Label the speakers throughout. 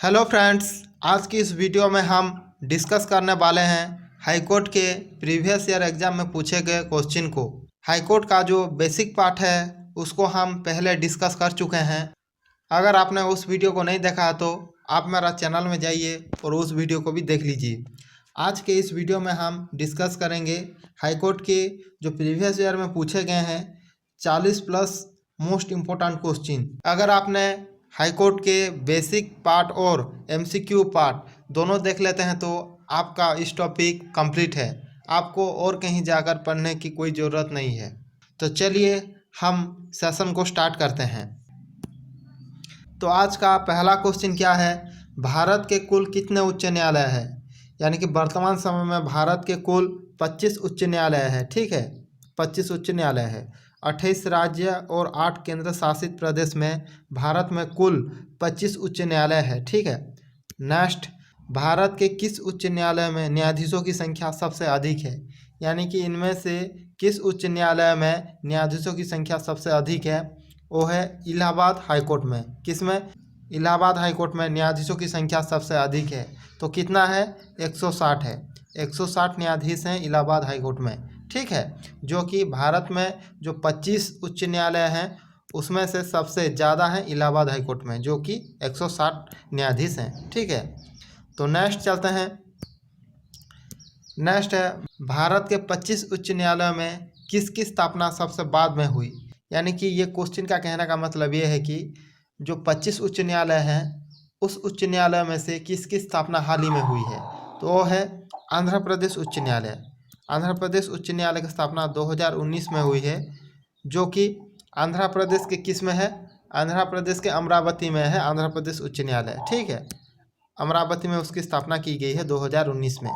Speaker 1: Hello friends, आज की इस वीडियो में हम डिस्कस करने वाले हैं हाईकोर्ट के प्रीवियस ईयर एग्जाम में पूछे गए क्वेश्चन को। हाईकोर्ट का जो बेसिक पार्ट है उसको हम पहले डिस्कस कर चुके हैं। अगर आपने उस वीडियो को नहीं देखा है तो आप मेरा चैनल में जाइए और उस वीडियो को भी देख लीजिए। आज के इस वीडियो में हम डिस्कस करेंगे हाईकोर्ट के जो प्रीवियस ईयर में पूछे गए हैं 40 प्लस मोस्ट इम्पोर्टेंट क्वेश्चन। अगर आपने हाईकोर्ट के बेसिक पार्ट और एमसीक्यू पार्ट दोनों देख लेते हैं तो आपका इस टॉपिक कंप्लीट है। आपको और कहीं जाकर पढ़ने की कोई ज़रूरत नहीं है। तो चलिए हम सेशन को स्टार्ट करते हैं। तो आज का पहला क्वेश्चन क्या है, भारत के कुल कितने उच्च न्यायालय है। यानी कि वर्तमान समय में भारत के कुल 25 उच्च न्यायालय है। ठीक है, 25 उच्च न्यायालय है। 28 राज्य और 8 केंद्र शासित प्रदेश में भारत में कुल 25 उच्च न्यायालय है। ठीक है। नेक्स्ट, भारत के किस उच्च न्यायालय में न्यायाधीशों की संख्या सबसे अधिक है। यानी कि इनमें से किस उच्च न्यायालय में न्यायाधीशों की संख्या सबसे अधिक है, वो है इलाहाबाद हाईकोर्ट में। किस में? इलाहाबाद हाईकोर्ट में न्यायाधीशों की संख्या सबसे अधिक है। तो कितना है? 160 है। 160 न्यायाधीश हैं इलाहाबाद हाईकोर्ट में। ठीक है, जो कि भारत में जो 25 उच्च न्यायालय हैं उसमें से सबसे ज़्यादा है इलाहाबाद हाईकोर्ट में, जो कि 160 न्यायाधीश हैं। ठीक है, तो नेक्स्ट चलते हैं। नेक्स्ट है, भारत के 25 उच्च न्यायालयों में किसकी स्थापना सबसे बाद में हुई। यानी कि ये क्वेश्चन का कहने का मतलब ये है कि जो 25 उच्च न्यायालय हैं उस उच्च न्यायालय में से किसकी स्थापना हाल ही में हुई है। तो वो है आंध्र प्रदेश उच्च न्यायालय। आंध्र प्रदेश उच्च न्यायालय की स्थापना 2019 में हुई है, जो कि आंध्र प्रदेश के किस में है? आंध्र प्रदेश के अमरावती में है आंध्र प्रदेश उच्च न्यायालय। ठीक है, अमरावती में उसकी स्थापना की गई है 2019 में।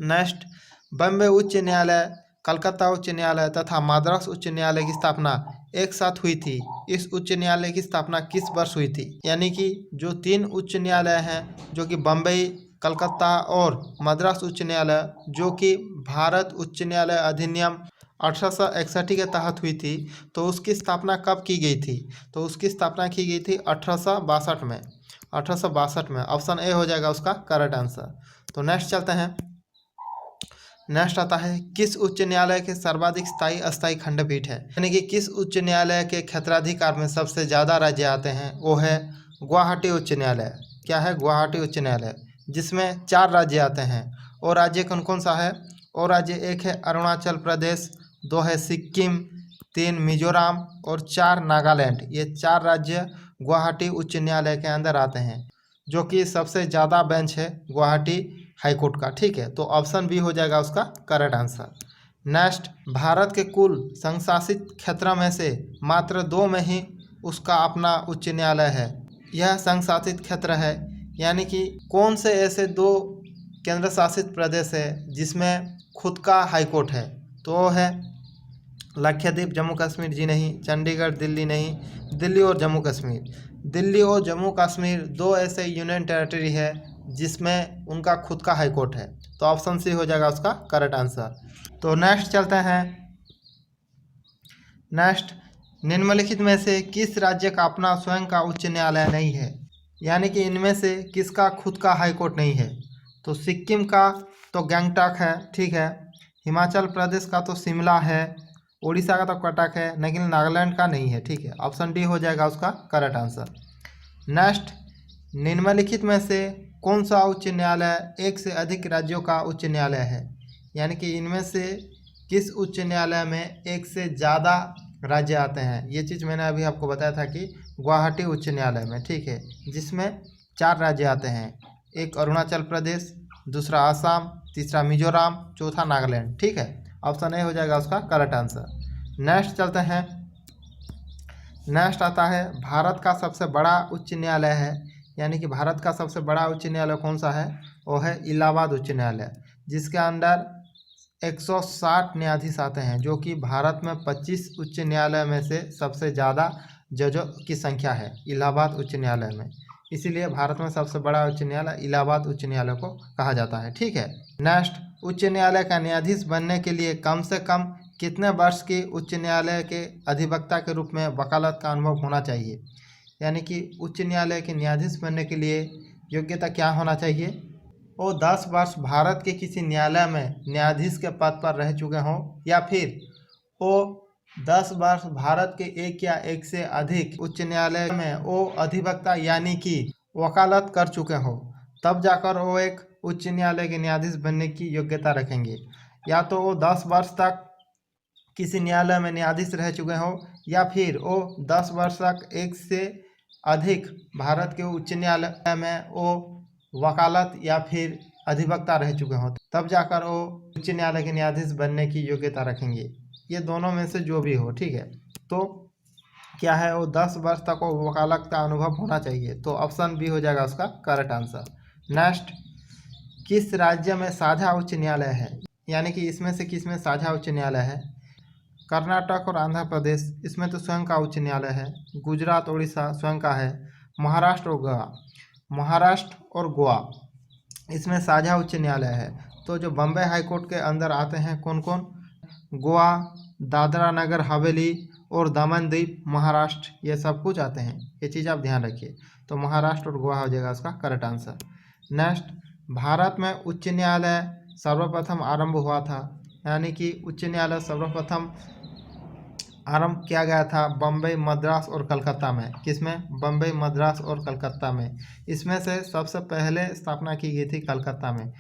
Speaker 1: नेक्स्ट, बॉम्बे उच्च न्यायालय, कलकत्ता उच्च न्यायालय तथा मद्रास उच्च न्यायालय की स्थापना एक साथ हुई थी। इस उच्च न्यायालय की स्थापना किस वर्ष हुई थी। यानी कि जो 3 उच्च न्यायालय हैं, जो कि बम्बई, कलकत्ता और मद्रास उच्च न्यायालय, जो कि भारत उच्च न्यायालय अधिनियम 1861 के तहत हुई थी, तो उसकी स्थापना कब की गई थी। तो उसकी स्थापना की गई थी 1862 में। 1862 में ऑप्शन ए हो जाएगा उसका करेक्ट आंसर। तो नेक्स्ट चलते हैं। नेक्स्ट आता है, किस उच्च न्यायालय के सर्वाधिक स्थायी अस्थायी खंडपीठ है। यानी कि किस उच्च न्यायालय के क्षेत्राधिकार में सबसे ज़्यादा राज्य आते हैं, वो है गुवाहाटी उच्च न्यायालय। क्या है? गुवाहाटी उच्च न्यायालय, जिसमें 4 राज्य आते हैं। और राज्य कौन कौन सा है? और राज्य 1 है अरुणाचल प्रदेश, 2 है सिक्किम, 3 मिजोरम और 4 नागालैंड। ये 4 राज्य गुवाहाटी उच्च न्यायालय के अंदर आते हैं, जो कि सबसे ज़्यादा बेंच है गुवाहाटी हाईकोर्ट का। ठीक है, तो ऑप्शन बी हो जाएगा उसका करेक्ट आंसर। नेक्स्ट, भारत के कुल संशासित क्षेत्रों में से मात्र 2 में ही उसका अपना उच्च न्यायालय है। यह संशासित क्षेत्र है, यानी कि कौन से ऐसे 2 केंद्र शासित प्रदेश है जिसमें खुद का हाईकोर्ट है। तो वो है लक्षद्वीप, जम्मू कश्मीर जी नहीं, चंडीगढ़, दिल्ली नहीं, दिल्ली और जम्मू कश्मीर। दिल्ली और जम्मू कश्मीर 2 ऐसे यूनियन टेरिटरी है जिसमें उनका खुद का हाई कोर्ट है। तो ऑप्शन सी हो जाएगा उसका करेक्ट आंसर। तो नेक्स्ट चलते हैं। नेक्स्ट, निम्नलिखित में से किस राज्य का अपना स्वयं का उच्च न्यायालय नहीं है। यानी कि इनमें से किसका खुद का हाई कोर्ट नहीं है। तो सिक्किम का तो गंगटोक है। ठीक है, हिमाचल प्रदेश का तो शिमला है, उड़ीसा का तो कटक है, लेकिन नागालैंड का नहीं है। ठीक है, ऑप्शन डी हो जाएगा उसका करेक्ट आंसर। नेक्स्ट, निम्नलिखित में से कौन सा उच्च न्यायालय एक से अधिक राज्यों का उच्च न्यायालय है। यानी कि इनमें से किस उच्च न्यायालय में एक से ज़्यादा राज्य आते हैं। ये चीज़ मैंने अभी आपको बताया था कि गुवाहाटी उच्च न्यायालय में। ठीक है, जिसमें 4 राज्य आते हैं, एक अरुणाचल प्रदेश, दूसरा आसाम, तीसरा मिजोरम, चौथा नागालैंड। ठीक है, ऑप्शन ए हो जाएगा उसका करेक्ट आंसर। नेक्स्ट चलते हैं। नेक्स्ट आता है, भारत का सबसे बड़ा उच्च न्यायालय है। यानी कि भारत का सबसे बड़ा उच्च न्यायालय कौन सा है, वो है इलाहाबाद उच्च न्यायालय, जिसके अंदर 160 न्यायाधीश आते हैं, जो कि भारत में 25 उच्च न्यायालय में से सबसे ज़्यादा जजों की संख्या है इलाहाबाद उच्च न्यायालय में। इसीलिए भारत में सबसे बड़ा उच्च न्यायालय इलाहाबाद उच्च न्यायालय को कहा जाता है। ठीक है। नेक्स्ट, उच्च न्यायालय का न्यायाधीश बनने के लिए कम से कम कितने वर्ष की उच्च न्यायालय के अधिवक्ता के रूप में वकालत का अनुभव होना चाहिए। यानी कि उच्च न्यायालय के न्यायाधीश बनने के लिए योग्यता क्या होना चाहिए? वो 10 वर्ष भारत के किसी न्यायालय में न्यायाधीश के पद पर रह चुके हों, या फिर वो 10 वर्ष भारत के एक या एक से अधिक उच्च न्यायालय में वो अधिवक्ता यानी कि वकालत कर चुके हों, तब जाकर वो एक उच्च न्यायालय के न्यायाधीश बनने की योग्यता रखेंगे। या तो वो 10 वर्ष तक किसी न्यायालय में न्यायाधीश रह चुके हों, या फिर वो 10 वर्ष तक एक से अधिक भारत के उच्च न्यायालय में वो वकालत या फिर अधिवक्ता रह चुके हों, तब जाकर वो उच्च न्यायालय के न्यायाधीश बनने की योग्यता रखेंगे। ये दोनों में से जो भी हो, ठीक है। तो क्या है, वो 10 वर्ष तक वो वकालत का अनुभव होना चाहिए। तो ऑप्शन बी हो जाएगा उसका करेक्ट आंसर। नेक्स्ट, किस राज्य में साझा उच्च न्यायालय है? यानी कि इसमें से किस में साझा उच्च न्यायालय है? कर्नाटक और आंध्र प्रदेश, इसमें तो स्वयं का उच्च न्यायालय है। गुजरात, उड़ीसा स्वयं का है। महाराष्ट्र और गोवा, महाराष्ट्र और गोवा इसमें साझा उच्च न्यायालय है। तो जो बम्बई हाई कोर्ट के अंदर आते हैं कौन कौन? गोवा, दादरा नगर हवेली और दमन दीप, महाराष्ट्र, ये सब कुछ आते हैं। ये चीज़ आप ध्यान रखिए। तो महाराष्ट्र और गोवा हो जाएगा उसका करेक्ट आंसर। नेक्स्ट, भारत में उच्च न्यायालय सर्वप्रथम आरंभ हुआ था, यानी कि उच्च न्यायालय सर्वप्रथम आरंभ किया गया था बम्बई, मद्रास और कलकत्ता में। किसमें? बम्बई, मद्रास और कलकत्ता में। इसमें से सबसे पहले स्थापना की गई थी कलकत्ता में,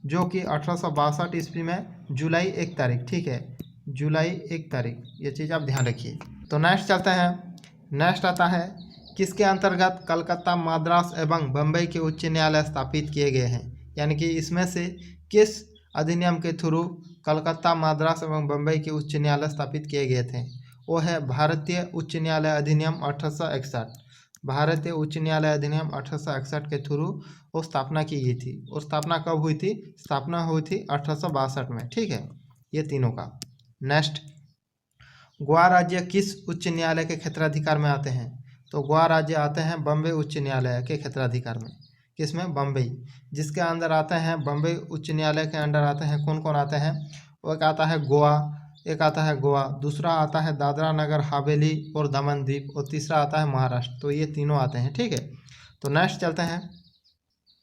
Speaker 1: जो कि 1862 ईस्वी में जुलाई 1 तारीख, ठीक है, जुलाई 1 तारीख, ये चीज़ आप ध्यान रखिए। तो नेक्स्ट चलते हैं। नेक्स्ट आता है, किसके अंतर्गत कलकत्ता, मद्रास एवं बम्बई के उच्च न्यायालय स्थापित किए गए हैं? यानी कि इसमें से किस अधिनियम के थ्रू कलकत्ता, मद्रास एवं बम्बई के उच्च न्यायालय स्थापित किए गए थे? वो है भारतीय उच्च न्यायालय अधिनियम 1861। भारतीय उच्च न्यायालय अधिनियम 1861 के थ्रू वो स्थापना की गई थी। और स्थापना कब हुई थी? स्थापना हुई थी 1862 में, ठीक है, ये तीनों का। नेक्स्ट, गोवा राज्य किस उच्च न्यायालय के क्षेत्राधिकार में आते हैं? तो गोवा राज्य आते हैं बम्बई उच्च न्यायालय के क्षेत्राधिकार में। किसमें? बम्बई, जिसके अंदर आते हैं बम्बई उच्च न्यायालय के अंडर आते हैं कौन कौन आते हैं? वो एक आता है गोवा, एक आता है गोवा, दूसरा आता है दादरा नगर हवेली और दमन दीप, और तीसरा आता है महाराष्ट्र। तो ये तीनों आते हैं, ठीक है। तो नेक्स्ट चलते हैं,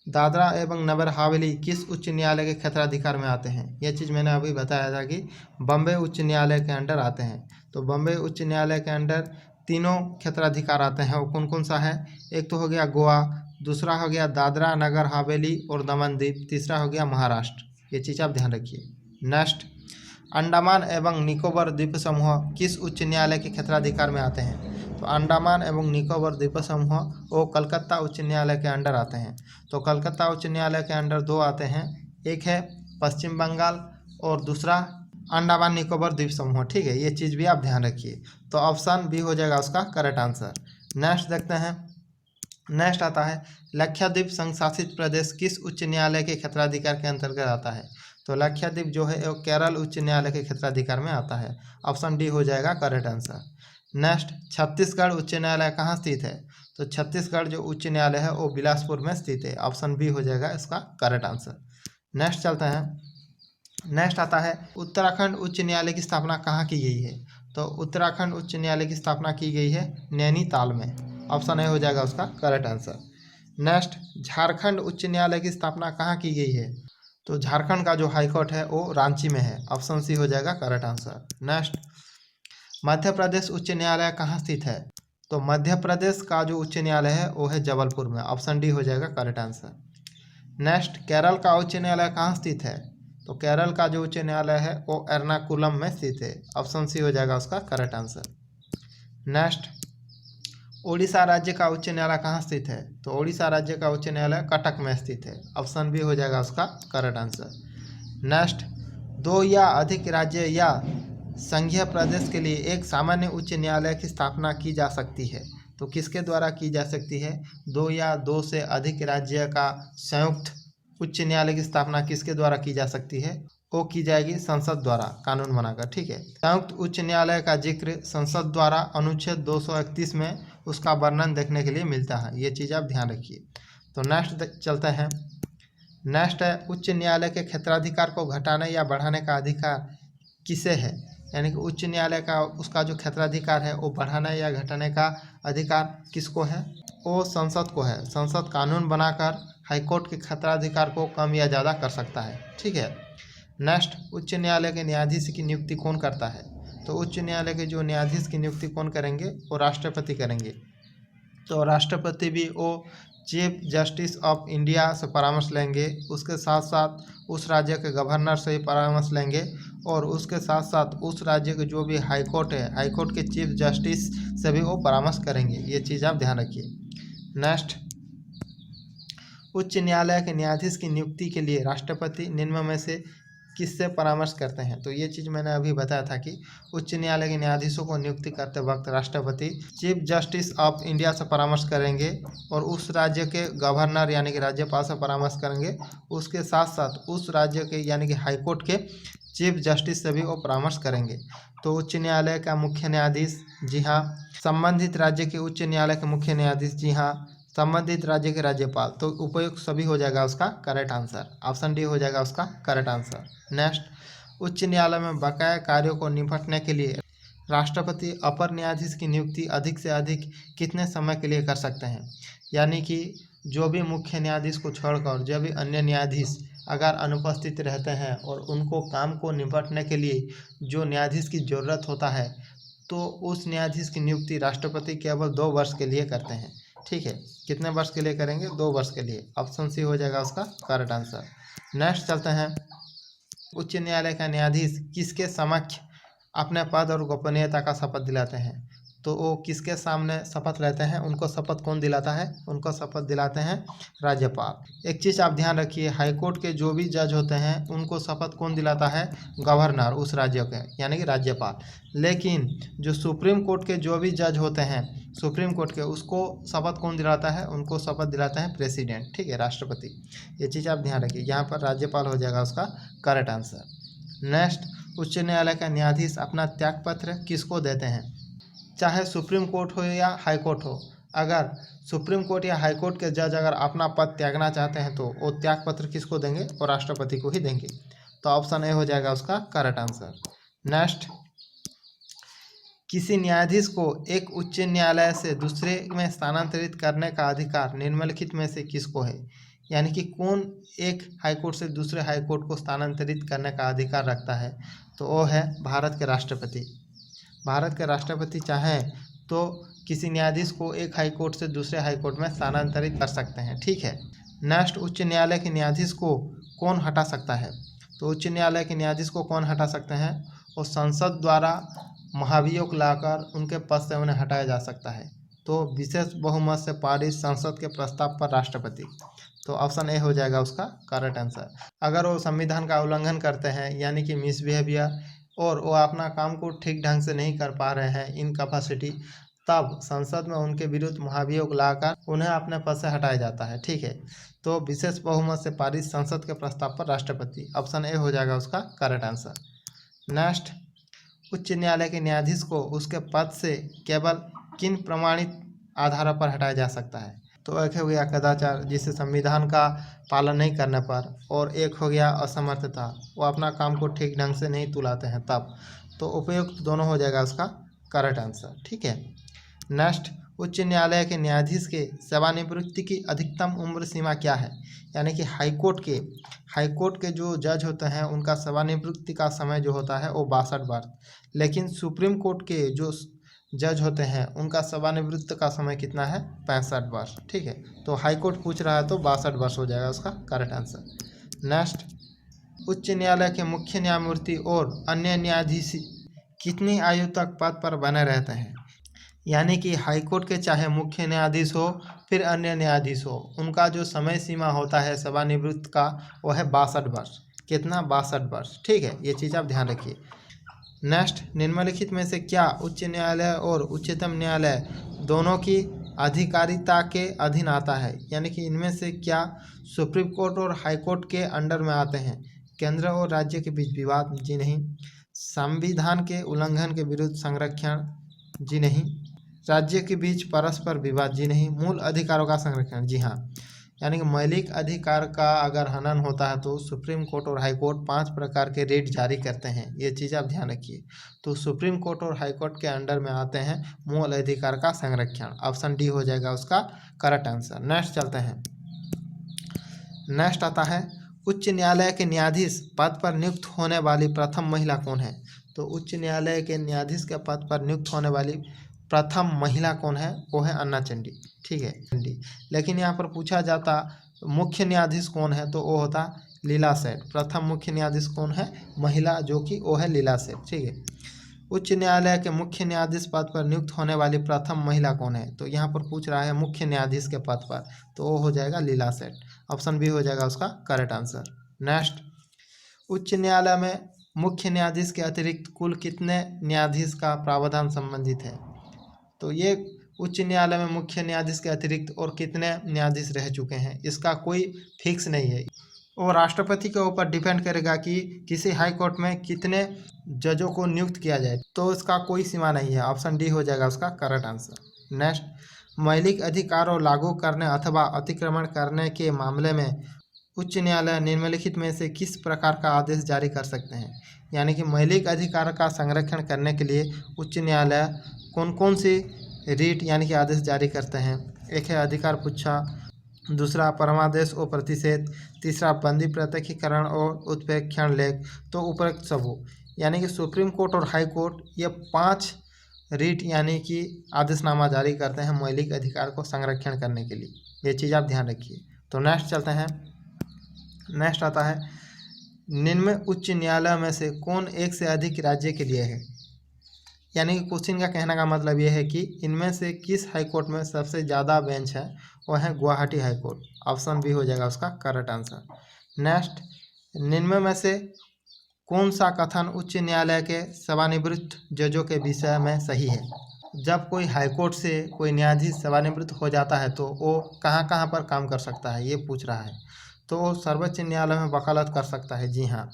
Speaker 1: दादरा एवं नगर हवेली किस उच्च न्यायालय के क्षेत्राधिकार में आते हैं? ये चीज़ मैंने अभी बताया था कि बम्बई उच्च न्यायालय के अंडर आते हैं। तो बम्बई उच्च न्यायालय के अंडर तीनों क्षेत्राधिकार आते हैं। वो कौन कौन सा है? एक तो हो गया गोवा, दूसरा हो गया दादरा नगर हवेली और दमन दीप, तीसरा हो गया महाराष्ट्र। ये चीज़ आप ध्यान रखिए। नेक्स्ट, अंडमान एवं निकोबार द्वीप समूह किस उच्च न्यायालय के क्षेत्राधिकार में आते हैं? तो अंडमान एवं निकोबार द्वीप समूह वो कलकत्ता उच्च न्यायालय के अंडर आते हैं। तो कलकत्ता उच्च न्यायालय के अंडर दो आते हैं, एक है पश्चिम बंगाल और दूसरा अंडमान निकोबार द्वीप समूह, ठीक है, ये चीज़ भी आप ध्यान रखिए। तो ऑप्शन बी हो जाएगा उसका करेक्ट आंसर। नेक्स्ट देखते हैं। नेक्स्ट आता है, लक्षद्वीप संघ शासित प्रदेश किस उच्च न्यायालय के क्षेत्राधिकार के अंतर्गत आता है? तो लक्षद्वीप जो है वो केरल उच्च न्यायालय के क्षेत्राधिकार में आता है। ऑप्शन डी हो जाएगा करेक्ट आंसर। नेक्स्ट, छत्तीसगढ़ उच्च न्यायालय कहाँ स्थित है? तो छत्तीसगढ़ जो उच्च न्यायालय है वो बिलासपुर में स्थित है। ऑप्शन बी हो जाएगा इसका करेक्ट आंसर। नेक्स्ट चलते हैं। नेक्स्ट आता है, उत्तराखंड उच्च न्यायालय की स्थापना कहाँ की गई है? तो उत्तराखंड उच्च न्यायालय की स्थापना की गई है नैनीताल में। ऑप्शन ए हो जाएगा उसका करेक्ट आंसर। नेक्स्ट, झारखंड उच्च न्यायालय की स्थापना कहाँ की गई है? तो झारखंड का जो हाईकोर्ट है वो रांची में है। ऑप्शन सी हो जाएगा correct answer. Next, Madhya Pradesh उच्च न्यायालय कहाँ स्थित है? तो मध्य प्रदेश का जो उच्च न्यायालय है वो है जबलपुर में। ऑप्शन डी हो जाएगा करेक्ट आंसर। नेक्स्ट, केरल का उच्च न्यायालय कहाँ स्थित है? तो केरल का जो उच्च न्यायालय है वो एर्नाकुलम में स्थित है। ऑप्शन सी हो जाएगा उसका करेक्ट आंसर। नेक्स्ट, ओडिशा राज्य का उच्च न्यायालय कहाँ स्थित है? तो ओडिशा राज्य का उच्च न्यायालय कटक में स्थित है। ऑप्शन बी हो जाएगा उसका करेक्ट आंसर। नेक्स्ट, दो या अधिक राज्य या संघीय प्रदेश के लिए एक सामान्य उच्च न्यायालय की स्थापना की जा सकती है। तो किसके द्वारा की जा सकती है? दो या दो से अधिक राज्य का संयुक्त उच्च न्यायालय की स्थापना किसके द्वारा की जा सकती है? वो की जाएगी संसद द्वारा कानून बनाकर, ठीक है। संयुक्त उच्च न्यायालय का जिक्र संसद द्वारा अनुच्छेद 231 में उसका वर्णन देखने के लिए मिलता है। ये चीज़ आप ध्यान रखिए। तो नेक्स्ट चलते हैं। नेक्स्ट है, उच्च न्यायालय के क्षेत्राधिकार को घटाने या बढ़ाने का अधिकार किसे है? यानी कि उच्च न्यायालय का उसका जो क्षेत्राधिकार है वो बढ़ाने या घटाने का अधिकार किसको है? वो संसद को है। संसद कानून बनाकर हाईकोर्ट के क्षेत्राधिकार को कम या ज़्यादा कर सकता है। ठीक है। नेक्स्ट, उच्च न्यायालय के न्यायाधीश की नियुक्ति कौन करता है? तो उच्च न्यायालय के जो न्यायाधीश की नियुक्ति कौन करेंगे? वो राष्ट्रपति करेंगे। तो राष्ट्रपति भी वो चीफ जस्टिस ऑफ इंडिया से परामर्श लेंगे, उसके साथ साथ उस राज्य के गवर्नर से भी परामर्श लेंगे और उसके साथ साथ उस राज्य के जो भी हाईकोर्ट है, हाईकोर्ट के चीफ जस्टिस से भी वो परामर्श करेंगे। ये चीज़ आप ध्यान रखिए। नेक्स्ट, उच्च न्यायालय के न्यायाधीश की नियुक्ति के लिए राष्ट्रपति निम्न में से किससे परामर्श करते हैं? तो ये चीज़ मैंने अभी बताया था कि उच्च न्यायालय के न्यायाधीशों को नियुक्ति करते वक्त राष्ट्रपति चीफ जस्टिस ऑफ इंडिया से परामर्श करेंगे और उस राज्य के गवर्नर यानी कि राज्यपाल से परामर्श करेंगे। उसके साथ साथ उस राज्य के यानी कि हाईकोर्ट के चीफ जस्टिस से भी वो परामर्श करेंगे। तो उच्च न्यायालय का मुख्य न्यायाधीश, जी हाँ। संबंधित राज्य के उच्च न्यायालय के मुख्य न्यायाधीश, जी हाँ। संबंधित राज्य के राज्यपाल। तो उपयुक्त सभी हो जाएगा उसका करेक्ट आंसर। ऑप्शन डी हो जाएगा उसका करेक्ट आंसर। नेक्स्ट, उच्च न्यायालय में बकाया कार्यों को निपटने के लिए राष्ट्रपति अपर न्यायाधीश की नियुक्ति अधिक से अधिक कितने समय के लिए कर सकते हैं? यानी कि जो भी मुख्य न्यायाधीश को छोड़कर जो भी अन्य न्यायाधीश अगर अनुपस्थित रहते हैं और उनको काम को निपटने के लिए जो न्यायाधीश की ज़रूरत होता है, तो उस न्यायाधीश की नियुक्ति राष्ट्रपति केवल 2 वर्ष के लिए करते हैं। ठीक है। कितने वर्ष के लिए करेंगे? 2 वर्ष के लिए। ऑप्शन सी हो जाएगा उसका करेक्ट आंसर। नेक्स्ट चलते हैं, उच्च न्यायालय का न्यायाधीश किसके समक्ष अपने पद और गोपनीयता का शपथ दिलाते हैं? तो वो किसके सामने शपथ लेते हैं? उनको शपथ कौन दिलाता है? उनको शपथ दिलाते हैं राज्यपाल। एक चीज़ आप ध्यान रखिए, हाईकोर्ट के जो भी जज होते हैं उनको शपथ कौन दिलाता है? गवर्नर, उस राज्य के यानी कि राज्यपाल। लेकिन जो सुप्रीम कोर्ट के जो भी जज होते हैं सुप्रीम कोर्ट के, उसको शपथ कौन दिलाता है? उनको शपथ दिलाता है प्रेसिडेंट। ठीक है, राष्ट्रपति। ये चीज़ आप ध्यान रखिए। यहाँ पर राज्यपाल हो जाएगा उसका करेक्ट आंसर। नेक्स्ट, उच्च न्यायालय का न्यायाधीश अपना त्यागपत्र किसको देते हैं? चाहे सुप्रीम कोर्ट हो या हाई कोर्ट हो, अगर सुप्रीम कोर्ट या हाई कोर्ट के जज अगर अपना पद त्यागना चाहते हैं तो वो त्यागपत्र किसको देंगे? और राष्ट्रपति को ही देंगे। तो ऑप्शन ए हो जाएगा उसका करेक्ट आंसर। नेक्स्ट, किसी न्यायाधीश को एक उच्च न्यायालय से दूसरे में स्थानांतरित करने का अधिकार निम्नलिखित में से किसको है? यानी कि कौन एक हाईकोर्ट से दूसरे हाईकोर्ट को स्थानांतरित करने का अधिकार रखता है? तो वो है भारत के राष्ट्रपति। भारत के राष्ट्रपति चाहें तो किसी न्यायाधीश को एक हाईकोर्ट से दूसरे हाईकोर्ट में स्थानांतरित कर सकते हैं। ठीक है। नेक्स्ट, उच्च न्यायालय के न्यायाधीश को कौन हटा सकता है? तो उच्च न्यायालय के न्यायाधीश को कौन हटा सकते हैं? और संसद द्वारा महाभियोग लाकर उनके पद से उन्हें हटाया जा सकता है। तो विशेष बहुमत से पारित संसद के प्रस्ताव पर राष्ट्रपति। तो ऑप्शन ए हो जाएगा उसका करेक्ट आंसर। अगर वो संविधान का उल्लंघन करते हैं यानी कि मिसबिहेवियर और वो अपना काम को ठीक ढंग से नहीं कर पा रहे हैं, इनकैपेसिटी, तब संसद में उनके विरुद्ध महाभियोग लाकर उन्हें अपने पद से हटाया जाता है। ठीक है। तो विशेष बहुमत से पारित संसद के प्रस्ताव पर राष्ट्रपति। ऑप्शन ए हो जाएगा उसका करेक्ट आंसर। नेक्स्ट, उच्च न्यायालय के न्यायाधीश को उसके पद से केवल किन प्रमाणित आधारों पर हटाया जा सकता है? तो एक हो गया कदाचार, जिसे संविधान का पालन नहीं करने पर, और एक हो गया असमर्थता, वो अपना काम को ठीक ढंग से नहीं तुलाते हैं तब। तो उपयुक्त दोनों हो जाएगा उसका करेक्ट आंसर। ठीक है। नेक्स्ट, उच्च न्यायालय के न्यायाधीश के सेवानिवृत्ति की अधिकतम उम्र सीमा क्या है? यानी कि हाईकोर्ट के जो जज होते हैं उनका सेवानिवृत्ति का समय जो होता है वो 62 वर्ष, लेकिन सुप्रीम कोर्ट के जो जज होते हैं उनका सेवानिवृत्त का समय कितना है? 65 वर्ष। ठीक है। तो हाईकोर्ट पूछ रहा है तो 62 वर्ष हो जाएगा उसका करेक्ट आंसर। नेक्स्ट, उच्च न्यायालय के मुख्य न्यायमूर्ति और अन्य न्यायाधीश कितनी आयु तक पद पर बने रहते हैं? यानी कि हाईकोर्ट के चाहे मुख्य न्यायाधीश हो फिर अन्य न्यायाधीश हो, उनका जो समय सीमा होता है सेवानिवृत्त का वो है 62 वर्ष। कितना? 62 वर्ष। ठीक है, ये चीज़ आप ध्यान रखिए। नेक्स्ट, निम्नलिखित में से क्या उच्च न्यायालय और उच्चतम न्यायालय दोनों की अधिकारिता के अधीन आता है? यानी कि इनमें से क्या सुप्रीम कोर्ट और हाई कोर्ट के अंडर में आते हैं? केंद्र और राज्य के बीच विवाद? जी नहीं। संविधान के उल्लंघन के विरुद्ध संरक्षण? जी नहीं। राज्य के बीच परस्पर विवाद? जी नहीं। मूल अधिकारों का संरक्षण? जी हाँ। यानी कि मौलिक अधिकार का अगर हनन होता है तो सुप्रीम कोर्ट और हाई कोर्ट 5 प्रकार के रेट जारी करते हैं। ये चीज़ आप ध्यान रखिए। तो सुप्रीम कोर्ट और हाई कोर्ट के अंडर में आते हैं मूल अधिकार का संरक्षण। ऑप्शन डी हो जाएगा उसका करेक्ट आंसर। नेक्स्ट चलते हैं। नेक्स्ट आता है उच्च न्यायालय के न्यायाधीश पद पर नियुक्त होने वाली प्रथम महिला कौन है। तो उच्च न्यायालय के न्यायाधीश के पद पर नियुक्त होने वाली प्रथम महिला कौन है, वो है अन्ना चंडी। ठीक है चंडी। लेकिन यहाँ पर पूछा जाता मुख्य न्यायाधीश कौन है, तो वो होता लीला सेठ। प्रथम मुख्य न्यायाधीश कौन है, महिला, जो कि वो है लीला सेठ। ठीक है। उच्च न्यायालय के मुख्य न्यायाधीश पद पर नियुक्त होने वाली प्रथम महिला कौन है, तो यहाँ पर पूछ रहा है मुख्य न्यायाधीश के पद पर, तो वो हो जाएगा लीला सेठ। ऑप्शन बी हो जाएगा उसका करेक्ट आंसर। नेक्स्ट, उच्च न्यायालय में मुख्य न्यायाधीश के अतिरिक्त कुल कितने न्यायाधीश का प्रावधान संबंधित है। तो ये उच्च न्यायालय में मुख्य न्यायाधीश के अतिरिक्त और कितने न्यायाधीश रह चुके हैं, इसका कोई फिक्स नहीं है। और राष्ट्रपति के ऊपर डिपेंड करेगा कि किसी हाई कोर्ट में कितने जजों को नियुक्त किया जाए, तो इसका कोई सीमा नहीं है। ऑप्शन डी हो जाएगा उसका करेक्ट आंसर। नेक्स्ट, मौलिक अधिकारों लागू करने अथवा अतिक्रमण करने के मामले में उच्च न्यायालय निम्नलिखित में से किस प्रकार का आदेश जारी कर सकते हैं। यानी कि मौलिक अधिकार का संरक्षण करने के लिए उच्च न्यायालय कौन कौन सी रीट यानी कि आदेश जारी करते हैं। एक है अधिकार पुच्छा, दूसरा परमादेश और प्रतिषेध, तीसरा बंदी प्रत्यक्षीकरण और उत्प्रेक्षण लेख, तो उपरोक्त सब हो। यानी कि सुप्रीम कोर्ट और हाई कोर्ट ये 5 रीट यानी कि आदेशनामा जारी करते हैं मौलिक अधिकार को संरक्षण करने के लिए। ये चीज़ आप ध्यान रखिए। तो नेक्स्ट चलते हैं। नेक्स्ट आता है निम्न उच्च न्यायालय में से कौन एक से अधिक राज्य के लिए है। यानी कि क्वेश्चन का कहने का मतलब ये है कि इनमें से किस हाई कोर्ट में सबसे ज़्यादा बेंच है, वो है Guwahati high court. Option B हो जाएगा उसका करेक्ट आंसर। नेक्स्ट, निम्न में से कौन सा कथन उच्च न्यायालय के सेवानिवृत्त जजों के विषय में सही है। जब कोई हाई कोर्ट से कोई न्यायाधीश सेवानिवृत्त हो जाता है तो वो कहाँ कहाँ पर काम कर सकता है, ये पूछ रहा है। तो वो सर्वोच्च न्यायालय में वकालत कर सकता है, जी हाँ।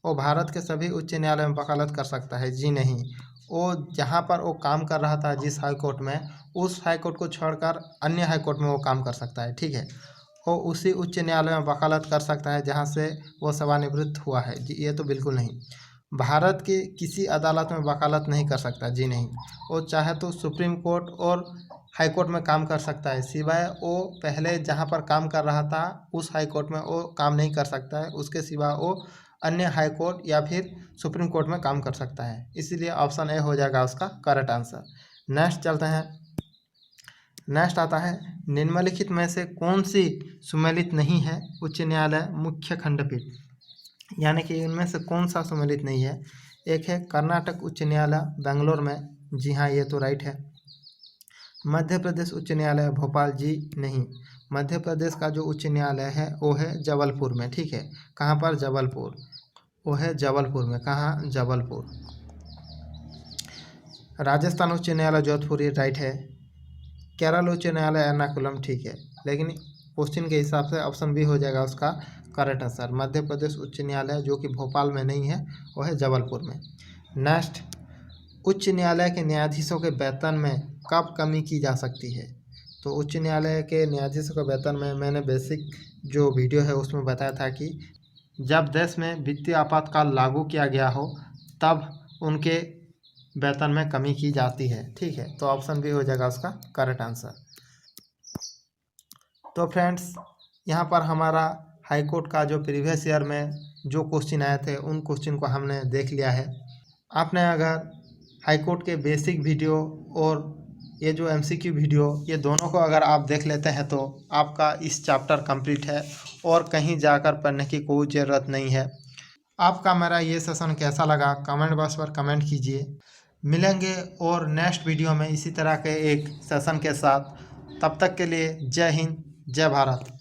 Speaker 1: वो भारत के सभी उच्च न्यायालय में वकालत कर सकता है, जी नहीं। वो जहाँ पर वो काम कर रहा था जिस हाई कोर्ट में, उस हाई कोर्ट को छोड़कर अन्य हाई कोर्ट में वो काम कर सकता है। ठीक है। वो उसी उच्च न्यायालय में वकालत कर सकता है जहाँ से वो सेवानिवृत्त हुआ है, जी ये तो बिल्कुल नहीं। भारत की किसी अदालत में वकालत नहीं कर सकता, जी नहीं। वो चाहे तो सुप्रीम कोर्ट और हाई कोर्ट में काम कर सकता है, सिवाय वो पहले जहाँ पर काम कर रहा था उस हाई कोर्ट में वो काम नहीं कर सकता है। उसके सिवा वो अन्य हाई कोर्ट या फिर सुप्रीम कोर्ट में काम कर सकता है। इसीलिए ऑप्शन ए हो जाएगा उसका करेक्ट आंसर। नेक्स्ट चलते हैं। नेक्स्ट आता है निम्नलिखित में से कौन सी सुमेलित नहीं है उच्च न्यायालय मुख्य खंडपीठ। यानी कि इनमें से कौन सा सुमेलित नहीं है। एक है कर्नाटक उच्च न्यायालय बेंगलोर में, जी हाँ ये तो राइट है। मध्य प्रदेश उच्च न्यायालय भोपाल, जी नहीं। मध्य प्रदेश का जो उच्च न्यायालय है वो है जबलपुर में। ठीक है। कहाँ पर, जबलपुर। वो है जबलपुर में, कहाँ, जबलपुर। राजस्थान उच्च न्यायालय जोधपुर, ये राइट है। केरल उच्च न्यायालय एर्नाकुलम, ठीक है। लेकिन क्वेश्चन के हिसाब से ऑप्शन बी हो जाएगा उसका करेक्ट आंसर। मध्य प्रदेश उच्च न्यायालय जो कि भोपाल में नहीं है, वो है जबलपुर में। नेक्स्ट, उच्च न्यायालय के न्यायाधीशों के वेतन में कब कमी की जा सकती है। तो उच्च न्यायालय के न्यायाधीशों के वेतन में मैंने बेसिक जो वीडियो है उसमें बताया था कि जब देश में वित्तीय आपातकाल लागू किया गया हो तब उनके वेतन में कमी की जाती है। ठीक है। तो ऑप्शन बी हो जाएगा उसका करेक्ट आंसर। तो फ्रेंड्स, यहाँ पर हमारा हाई कोर्ट का जो प्रीवियस ईयर में जो क्वेश्चन आए थे उन क्वेश्चन को हमने देख लिया है। आपने अगर हाई कोर्ट के बेसिक वीडियो और ये जो एमसीक्यू वीडियो, ये दोनों को अगर आप देख लेते हैं तो आपका इस चैप्टर कंप्लीट है और कहीं जाकर पढ़ने की कोई ज़रूरत नहीं है। आपका मेरा ये सेशन कैसा लगा कमेंट बॉक्स पर कमेंट कीजिए। मिलेंगे और नेक्स्ट वीडियो में इसी तरह के एक सेशन के साथ। तब तक के लिए जय हिंद, जय भारत।